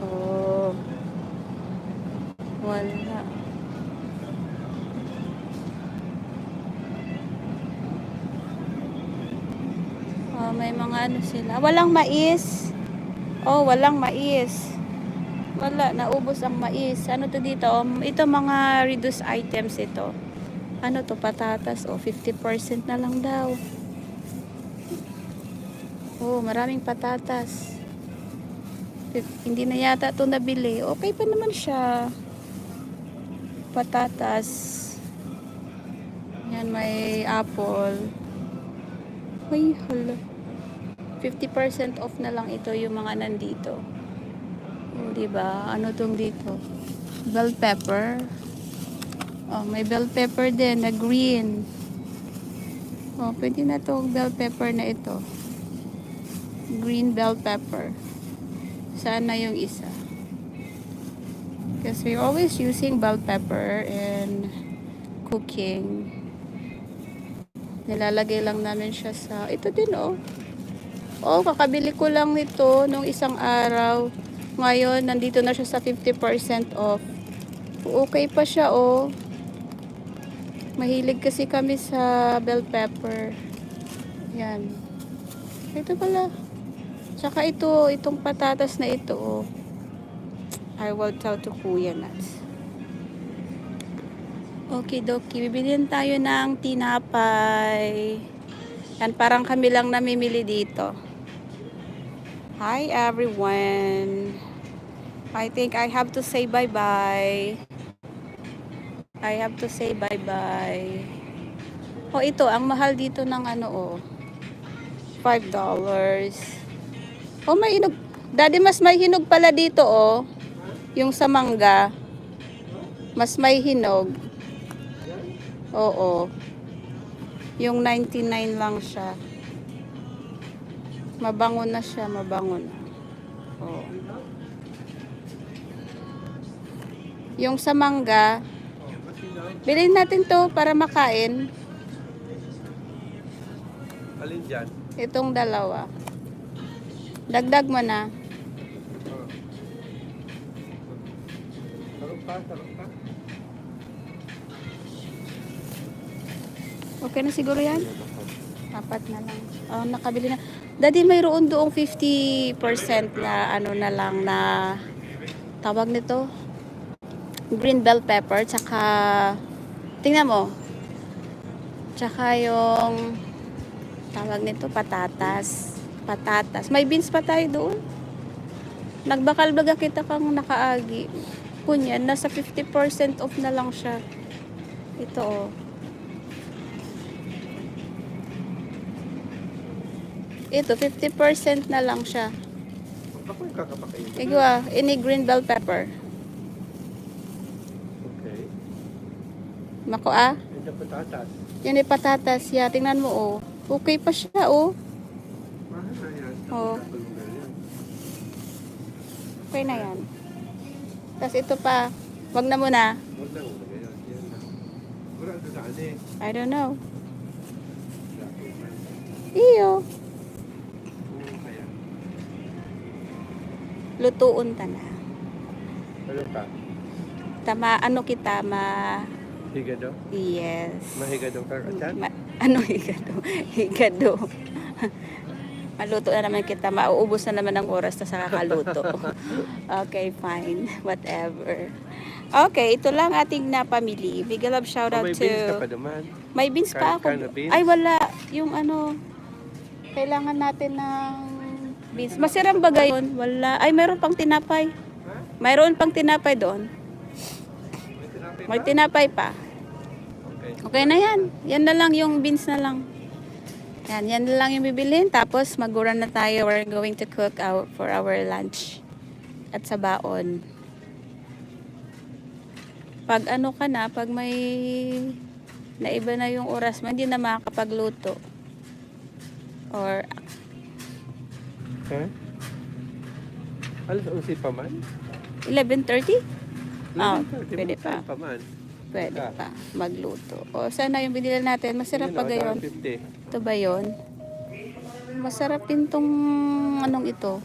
Oh, wala. Oh, may mga ano sila. Walang mais. Oh, walang mais. Wala, naubos ang mais. Ano to dito? Ito mga reduced items ito. Ano to, patatas. Oh, 50% na lang daw. Oh, maraming patatas. Hindi na yata ito nabili. Okay pa naman siya. Patatas. Yan, may apple. Ay, hala. 50% off na lang ito yung mga nandito. Oh, diba? Ano tong dito? Bell pepper. Oh, may bell pepper din na green. Oh, pwede na to bell pepper na ito. Green bell pepper. Saan na yung isa? Because we're always using bell pepper in cooking. Nilalagay lang namin siya sa... Ito din, oh. Oh, kakabili ko lang nito nung isang araw. Ngayon, nandito na siya sa 50% off. Okay pa siya, oh. Mahilig kasi kami sa bell pepper. Yan. Ito pala. Tsaka itong patatas na ito, oh. I will tell to Kuya Nats. Okay, doki. Bibilhin tayo ng tinapay. Yan, parang kami lang namimili dito. Hi, everyone. I think I have to say bye-bye. I have to say bye-bye. Oh, ito. Ang mahal dito ng ano, oh. $5. Oh, may hinog. Daddy, mas may hinog pala dito, oh. Yung sa mangga. Mas may hinog. Oo. Yung 99 lang siya. Mabango na siya, mabango na. Oh. Yung sa mangga, bilhin natin to para makain. Alin dyan? Itong dalawa. Dagdag mo na. Sarap pa, sarap pa. Okay na siguro yan? Apat na lang. Oh, nakabili na. Daddy, mayroon doong 50% na ano na lang na tawag nito. Green bell pepper. Tsaka, tingnan mo. Tsaka yung tawag nito, patatas. Patatas. May beans pa tayo doon. Nagbakal-baga kita kang nakaagi. Kunyan, nasa 50% off na lang siya. Ito, oh. Ito, 50% na lang siya. Ako yung kakapakain. Igwa, ini green bell pepper. Okay. Mako, ah. Yan yung patatas. Yan ay patatas. Ya, tingnan mo, oh. Okay pa siya, oh. Mahal na yan. Oo. Tatulungan yan. Okay na yan. Tapos ito pa. Wag na muna. Huwag na, huwag na yan. Yan na. Wala ito saan eh. I don't know. Iyo. Kaya. Lutuon ta na. Ano ka? Tama, ano kita, Higado? yes. Mahigado ka dyan? Ano higado? Higado. Maluto na naman kita. Mauubos na naman ang oras na sa kakaluto. Okay, fine. Whatever. Okay, ito lang ating napamili. Big love shout out May to... beans ka pa naman. May beans pa ako. Kind of beans? Ay, wala. Yung ano, kailangan natin ng beans. Masarap ba gayon? Wala. Ay, meron pang tinapay. Mayroon pang tinapay doon. May tinapay pa. Okay. Okay na yan. Yan na lang, yung beans na lang. Yan na lang yung bibilhin. Tapos, magura na tayo. We're going to cook for our lunch. At sa baon. Pag ano ka na, pag may naiba na yung oras mo, hindi na makakapagluto. Or, Ha? Alas 11 pa man? 11:30? Ah, 11:30, pwede pa. pa man. Pwede pa magluto. O, sana yung binili natin. Masarap pa gayon. 50. Ito ba yun? Masarap din tong anong ito.